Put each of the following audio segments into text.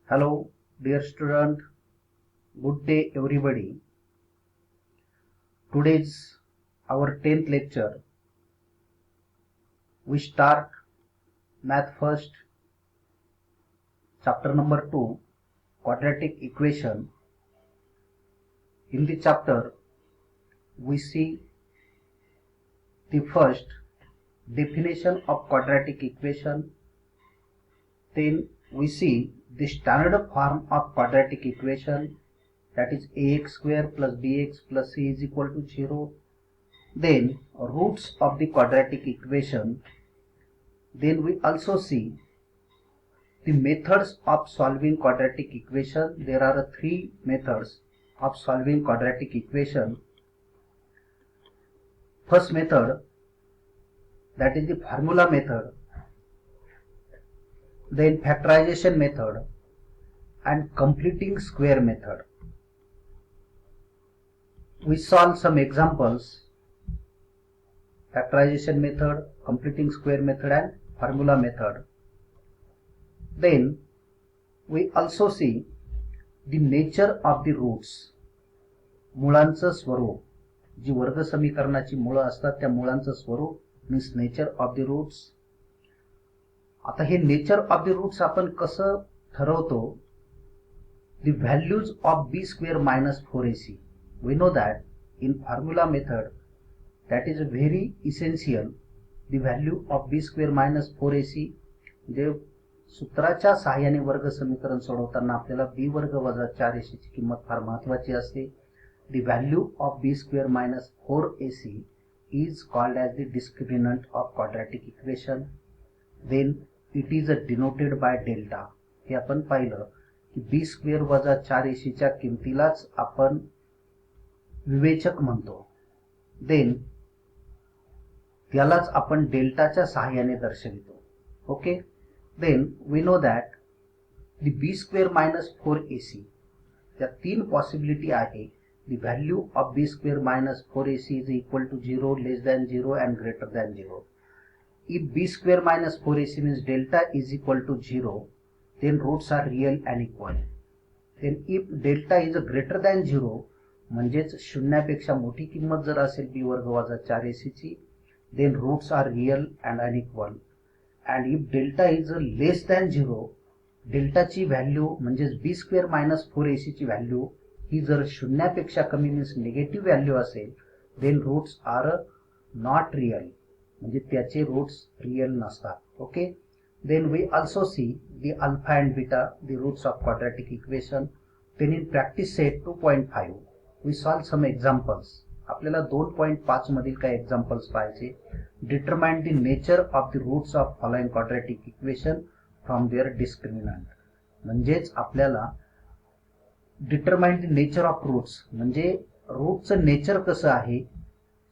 Hello, dear student. Good day, everybody. Today's our 10th lecture. We start math first, chapter number 2, quadratic equation. In the chapter, we see the first definition of quadratic equation. Then we see the standard form of quadratic equation, that is ax square plus bx plus c is equal to 0. Then roots of the quadratic equation. Then we also see the methods of solving quadratic equation. There are three methods of solving quadratic equation. First method, that is the formula method, then factorization method and completing square method. We solve some examples: factorization method, completing square method and formula method. Then we also see the nature of the roots, मुळांचं स्वरूप. जी वर्ग समीकरणाची मुळं असतात त्या मुळांचं स्वरूप means nature of the roots. आता हे नेचर ऑफ द रूट्स आपण कसं ठरवतो? The values of b square minus 4ac. We know that in formula method that is very essential. The value of b square minus 4ac म्हणजे सूत्राच्या सहाय्याने वर्ग समीकरण सोडवताना आपल्याला बी वर्ग वजा 4ac ची किंमत फार महत्वाची असते. The value of b square minus 4ac is called as the discriminant of quadratic equation. Then it is denoted by delta. हे आपण पाहिलं की b square वजा 4ac च्या किमतीलाच आपण विवेचक म्हणतो. Then त्यालाच आपण डेल्टाच्या सहाय्याने दर्शवितो. Okay. Then we know that the b square minus 4ac त्या तीन पॉसिबिलिटी आहे. The value of b square minus 4ac is equal to 0, less than 0 and greater than 0. If b square minus 4ac means delta is equal to 0, then roots are real and equal. Then if delta is greater than 0, म्हणजेच शून्यापेक्षा मोठी किंमत जर असेल b वर्ग वजा 4ac ची, then roots are real and unequal. And if delta is less than 0, delta ची व्हॅल्यू म्हणजेच b square minus 4ac ची व्हॅल्यू ही जर शून्यापेक्षा कमी मीन्स निगेटिव्ह व्हॅल्यू असेल, then roots are not real, म्हणजे त्याचे रूट्स रियल नसतात. Okay. Then we also see the alpha and beta the roots of quadratic equation. Then in practice set 2.5 we solve some examples. आपल्याला 2.5 मधील काही examples पाहायचे. Determine the nature of the roots of following quadratic equation from their discriminant. म्हणजेच आपल्याला determine the nature of roots म्हणजे रूटचं nature कसं आहे,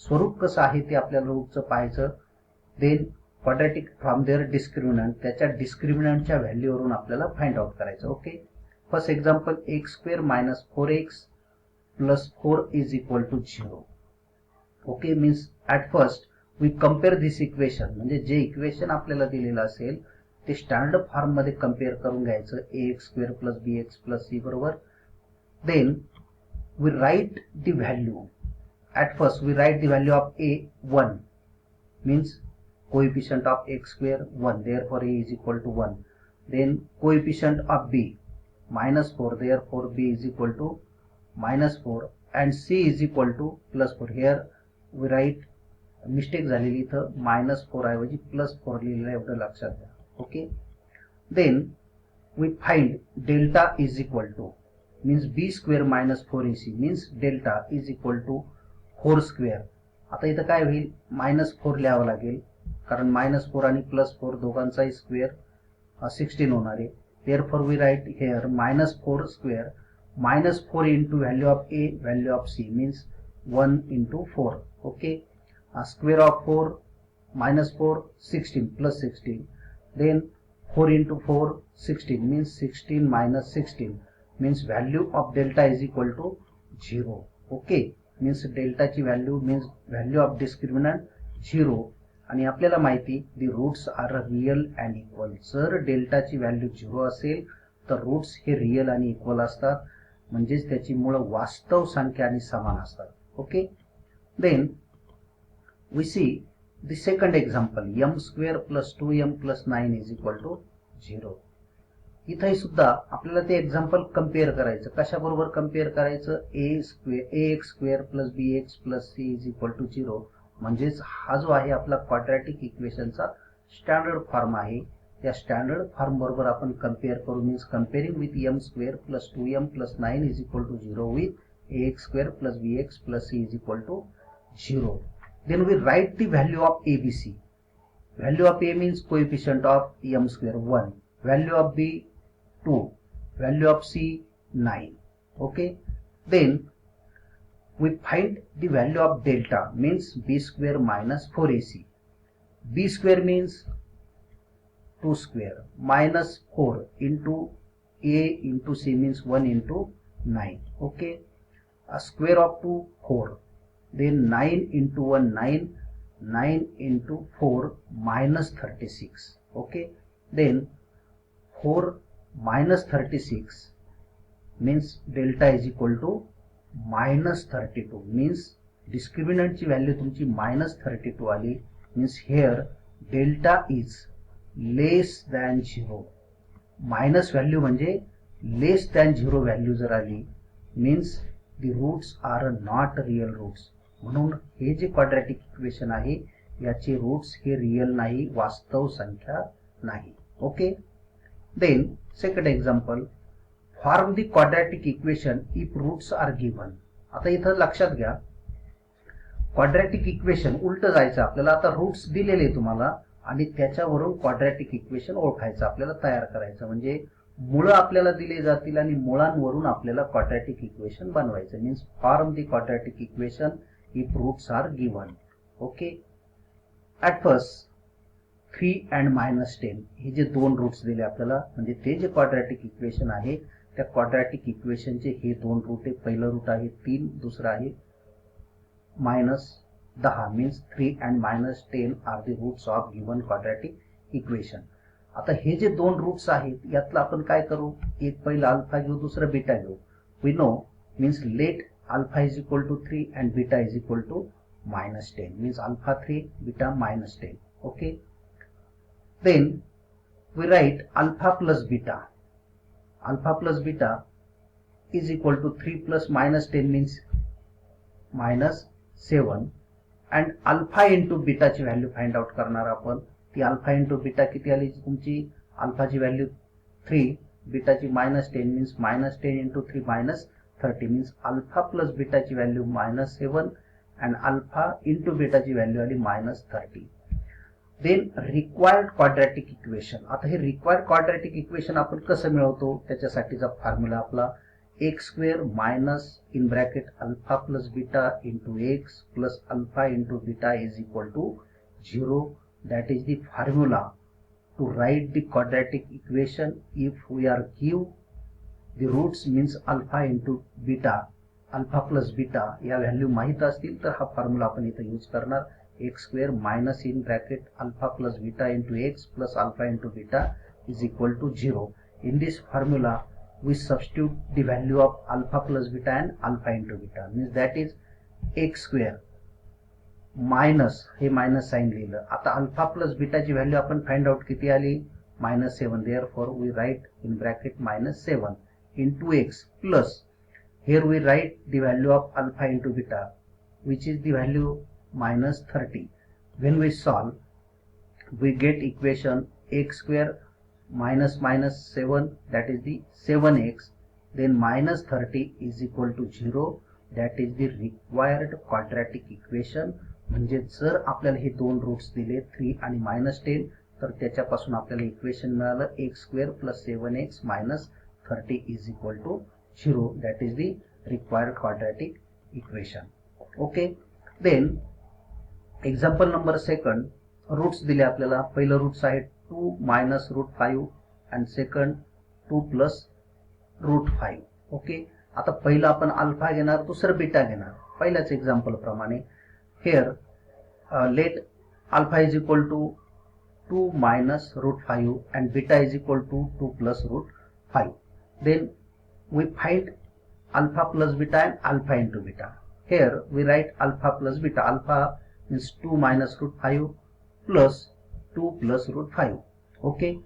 स्वरूप कसं आहे ते आपल्याला रूटचं पाहायचं. Then quadratic from their discriminant, त्याच्या डिस्क्रिमिनंटच्या व्हॅल्यूवरून आपल्याला फाइंड आउट करायचं. Okay. First example x square minus 4x plus 4 is equal to 0. Okay. Means at first we compare this equation, म्हणजे जे इक्वेशन आपल्याला दिलेलं असेल ते स्टँडर्ड फॉर्म मध्ये कम्पेअर करून घ्यायचं. ax square plus bx plus c बरोबर. Then we write the value. At first we write the value of a 1, means coefficient of x square 1, therefore a is equal to 1. Then coefficient of b minus 4, therefore b is equal to minus 4 and c is equal to plus 4. Here we write mistake झालेली इथं minus 4 ऐवजी plus 4 लिहिलेलं एवढं लक्षात घ्या. Okay. Then we find delta is equal to means b square minus 4ac means delta is equal to 4 square. आता इथं काय होईल, मायनस 4 लिहावं लागेल कारण मायनस 4 आणि प्लस 4 दोघांचाही स्क्वेअर 16 होणार आहे. therefore we write here minus 4 square minus 4 into value of a value of c means 1 into 4. okay. Square of 4 minus 4 16 plus 16. Then 4 into 4 16 means 16 minus 16 means value of delta is equal to 0. okay. means delta ची value means value of discriminant 0. आणि आपल्याला माहिती the roots are real and equal. जर delta ची value 0 असेल तर roots हे real आणि इक्वल असतात, म्हणजेच त्याची मूळ वास्तव संख्या आणि समान असतात. Okay, then we see the second example, m square plus 2m plus 9 is equal to 0. इथे सुद्धा आपल्याला ते एक्झाम्पल कम्पेअर करायचं. कशाबरोबर कम्पेअर करायचं? ax square plus bx plus c is equal to 0. म्हणजेच हा जो आहे आपला क्वाड्रॅटिक इक्वेशनचा स्टँडर्ड फॉर्म आहे. या स्टँडर्ड फॉर्म बरोबर आपण कम्पेअर करू, means comparing with m square plus 2m plus 9 is equal to 0 with ax square plus bx plus c is equal to 0. Then we write the value of ABC. Value of A means coefficient of m square 1. Value of B 2. Value of C 9. Okay. Then we find the value of delta means B square minus 4AC. B square means 2 square minus 4 into A into C means 1 into 9. Okay. A square of 2 4. Then 9 into 1 9, 9 into 4 minus 36. Okay, then 4 minus 36 means delta is equal to minus 32, means discriminant ची value तुमची minus 32 आली, means here delta is less than 0. Minus value म्हणजे लेस than 0 value जर आली, means the roots are not real roots. म्हणून हे जे quadratic equation आहे याचे रूट्स हे रिअल नाही, वास्तव संख्या नाही. Okay, then second example, form the quadratic equation if roots are given. आता इथं लक्षात घ्या, क्वाड्रॅटिक इक्वेशन उलट जायचं आपल्याला. आता रूट्स दिलेले तुम्हाला आणि त्याच्यावरून क्वाड्रॅटिक इक्वेशन ओळखायचं, आपल्याला तयार करायचं. म्हणजे मुळं आपल्याला दिले जातील आणि मुळांवरून आपल्याला क्वाड्रॅटिक इक्वेशन बनवायचं. Means form the quadratic equation if roots are given. Okay, at first 3 and minus 10 हे जे दोन रूट्स दिले आपल्याला, म्हणजे ते जे क्वाड्रॅटिक इक्वेशन आहे त्या क्वाड्रॅटिक इक्वेशनचे हे दोन रूट आहे. पहिलं रूट आहे 3, दुसरं आहे -10, मीन्स 3 and minus 10 are the roots of given quadratic equation. आता हे जे दोन रूट्स आहेत यातलं आपण काय करू, एक पहिलं अल्फा घेऊ, दुसरं बीटा घेऊ. We know, means let alpha is equal to 3 and beta is equal to minus 10, means alpha 3 beta minus 10. Okay, then we write alpha plus beta. Alpha plus beta is equal to 3 plus minus 10 means minus 7, and alpha into beta ची value find out करणार आपण. ती alpha into beta किती आली तुमची, अल्फाची value 3, बीटाची -10 means -10 into 3 minus 30, means alpha plus बीटाची व्हॅल्यू -7 and अल्फा इंटू बीटाची व्हॅल्यू आली -30. Then required quadratic equation. आता हे रिक्वायर्ड क्वाड्रॅटिक इक्वेशन आपण कसं मिळवतो, त्याच्यासाठीचा फॉर्म्युला आपला X square minus in bracket alpha plus beta into x plus alpha into beta is equal to 0. That is the formula to write the quadratic equation if we are give the roots means alpha into beta, alpha plus beta या value माहित असतील तर हा formula आपण इथे use करणार. X square minus in bracket alpha plus beta into x plus alpha into beta is equal to 0. In this formula we substitute the value of alpha plus beta and alpha into beta, means that is x square minus, हे minus sign लिहिलं. आता alpha plus बीटाची value आपण find out किती आली, -7. Therefore we write in bracket -7 into x plus, here we write the value of alpha into beta which is the value -30. When we solve we get equation x square minus 7, that is the 7x, then -30 is equal to 0. that is the required quadratic equation. म्हणजे जर आपल्याला हे दोन roots दिले 3 आणि -10 तर त्याच्यापासून आपल्याला इक्वेशन मिळालं x square plus 7x minus 30 is equal to 0. that is the required quadratic equation. Okay, then example number second, roots दिले आपल्याला. पहिलं रूट्स आहे 2 minus root 5 and second 2 plus root 5. Okay, आता पहिलं आपण अल्फा घेणार, दुसरं बीटा घेणार पहिल्याच एक्झाम्पल प्रमाणे. Here let alpha is equal to 2 minus root 5 and beta is equal to 2 plus root 5. Then we find alpha plus beta and alpha into beta. Here we write alpha plus beta. Alpha means 2 minus root 5 plus 2 plus root 5. Okay.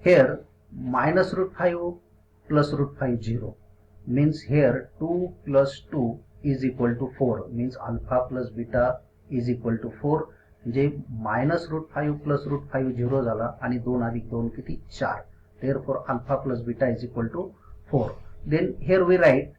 Here minus root 5 plus root 5 0 means here 2 plus 2 is equal to 4 means alpha plus beta is equal to 4. म्हणजे minus root 5 plus root 5 0 झाला आणि 2 अधिक 2 किती 4. Therefore alpha plus beta is equal to 4. Then here we write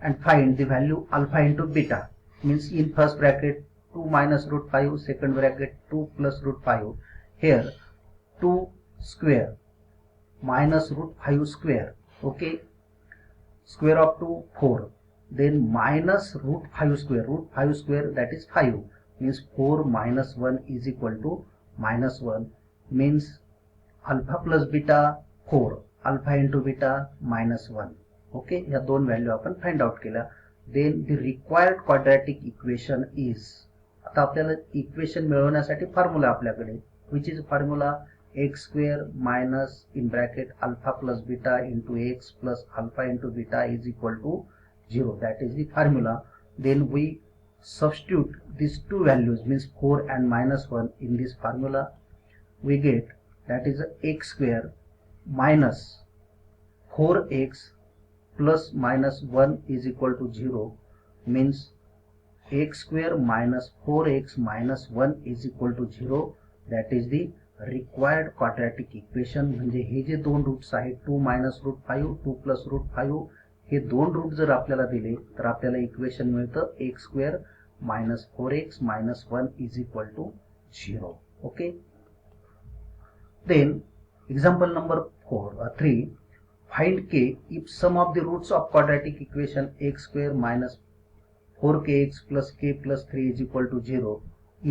and find the value alpha into beta means in first bracket 2 minus root 5, second bracket 2 plus root 5. Here 2 square minus root 5 square. Okay, square of 2 4. Then minus root 5 square. Root 5 square that is 5 means 4 minus 1 is equal to minus 1 means alpha plus beta 4, alpha into beta minus 1. Okay, या दोन value आपण find out केल्या. Then the required quadratic equation is, आता आपल्याला equation मिळवण्यासाठी formula आपल्याकडे, which is formula x square minus in bracket alpha plus beta into x plus alpha into beta is equal to 0. That is the formula. Then we substitute these two values means 4 and minus 1 in this formula. We get that is x square minus 4x plus minus 1 is equal to 0 means x square minus 4x minus 1 is equal to 0. That is the required quadratic equation. म्हणजे हे जे दोन roots आहेत 2 minus root 5 2 plus root 5 हे दोन route जर आपल्याला दिले तर आपल्याला इक्वेशन मिळतं x square minus 4x minus 1 is equal to 0. Okay. Then example number 3. Find k if sum of the roots of quadratic equation x square minus 4kx plus k plus 3 is equal to 0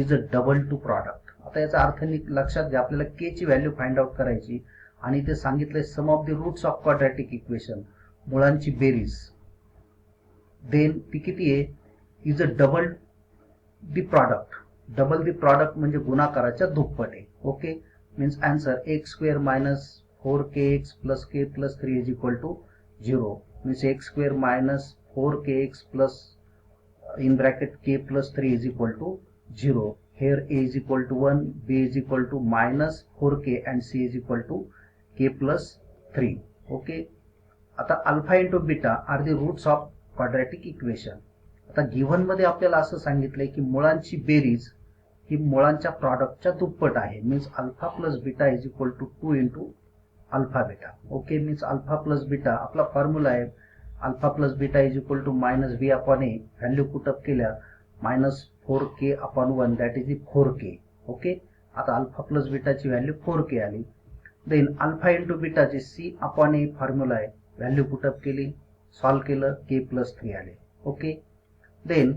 is a double to product. आता याचा अर्थ लक्षात घ्या, आपल्याला k ची value find out करायची आणि ते सांगितलंय sum of the roots of quadratic equation, मुळांची बेरीज. देन ती किती आहे, is a double the product. Double the product म्हणजे गुणाकाराच्या दुप्पट आहे. Okay, means answer X square minus 4kx plus k plus 3 is equal to 0 means X square minus 4kx plus in bracket k plus 3 is equal to 0. Here a is equal to 1, b is equal to minus 4k and c is equal to k plus 3. Okay. आता alpha into beta are the roots of quadratic equation. आता given मध्ये आपल्याला असं सांगितलंय की मुळांची बेरीज ही मुळांच्या प्रॉडक्टच्या दुप्पट आहे. Means alpha plus beta is equal to 2 into alpha beta. Okay, means alpha plus beta आपला फॉर्म्युला आहे alpha plus beta is equal to minus b upon a. Value put up केल्या minus 4k upon 1 that is 4k. Okay, आता alpha plus बीटाची value 4k आली. Then alpha into बीटाची c upon a formula आहे, value put up केली, solve केलं, k plus 3 आले. Okay. Then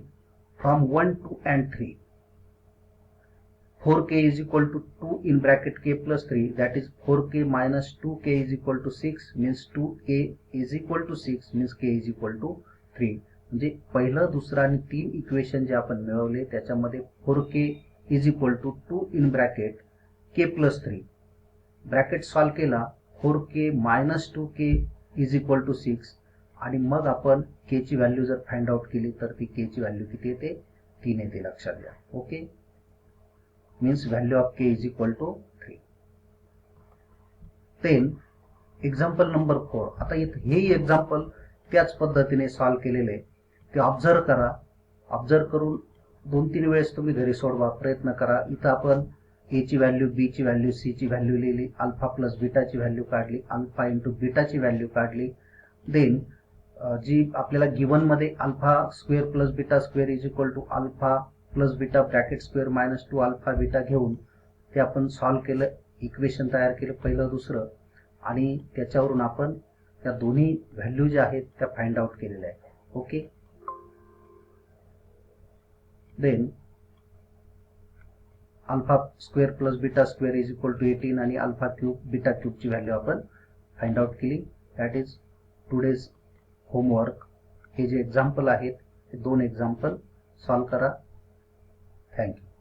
from 1 2 and 3 4k is equal to 2 in bracket k plus 3 that is 4k minus 2k is equal to 6 means 2k is equal to 6 means k is equal to 3. म्हणजे पहिलं दुसरं आणि 3 equation जे आपण मिळवले त्याच्यामध्ये 4k is equal to 2 in bracket k plus 3 bracket solve केला 4k minus 2k is equal to 6 आणि मग आपण k ची व्हॅल्यू जर फाइंड आउट केली तर ती k ची व्हॅल्यू किती येते 3 येते, लक्षात घ्या. Okay, means value of k is equal to 3. Then example number 4. आता हेही एक्झाम्पल त्याच पद्धतीने सॉल्व केलेले ते ऑब्झर्व करा. ऑब्झर्व करून 2-3 वेळेस तुम्ही घरी सोडवा, प्रयत्न करा. इथं आपण a ची व्हॅल्यू, b ची व्हॅल्यू, c ची व्हॅल्यू लिहिली, अल्फा प्लस बीटाची व्हॅल्यू काढली, अल्फा इंटू बीटाची व्हॅल्यू काढली. देन जी आपल्याला गिव्हन मध्ये alpha square plus beta square is equal to alpha plus beta bracket square minus 2 alpha beta घेऊन ते आपण सॉल्व केलं, इक्वेशन तयार केलं पहिलं दुसरं आणि त्याच्यावरून आपण त्या दोन्ही व्हॅल्यू ज्या आहेत त्या फाइंड आउट केलेल्या आहेत. Okay. Then alpha square plus beta square is equal to 18 आणि अल्फा क्यूब बीटा क्यूबची व्हॅल्यू आपण फाइंड आउट केली. That is today's homework. हे जे एक्झाम्पल आहेत ते 2 एक्झाम्पल सॉल्व करा. Thank you.